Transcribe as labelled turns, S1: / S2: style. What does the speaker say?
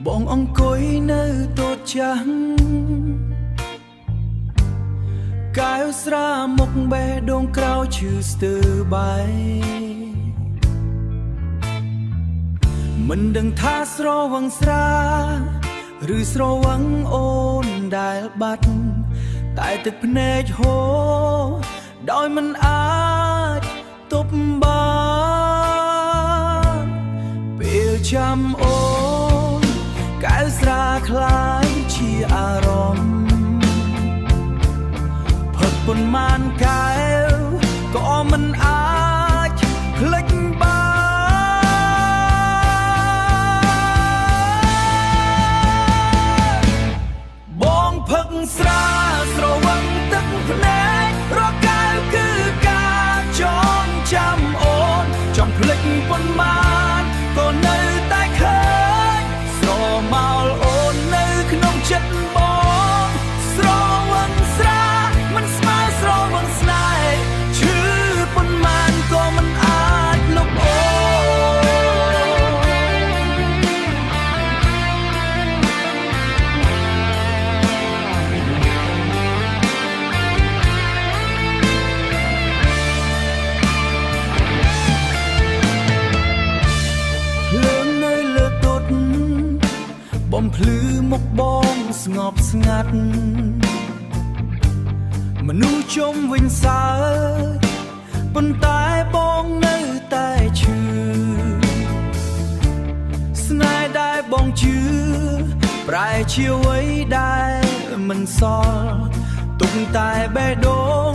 S1: បងអង្គុយនៅតូចចាស់កែវស្រាមុខបេះដូងក្រៅឈឺស្ទើរបាយមិនដឹងថាស្រវឹងស្រាឬស្រវឹងអូនដែលបាត់តែទឹកភ្នែកហូរដោយមិនអាចទប់បានពេលចាំអូនកែវស្រាคล้ายជាអារម្មណ៍ផឹកប៉ុន្មានកែវក៏មិនអាចភ្លេចបានបងផឹកស្រាស្រវឹងទឹកភ្នែករកកែវគឺការចងចាំអូនចង់ភ្លេចប៉ុន្មានក៏នៅតែឃើញស្រមោលអូននៅក្នុងចិត្តបងស្រវឹងស្រាមិនស្មើស្រវឹងស្នេហ៍ឈឺប៉ុន្មានក៏មិនអាចលុបអូបំភ្លឺមុខបងស្ងប់ស្ងាត់មនុស្សជុំវិញសើប៉ុន្តែបងនៅតែឈឺស្នេហ៍ដែលបងជឿប្រែជាអ្វីដែលមិនសល់ទុកតែបេះដូង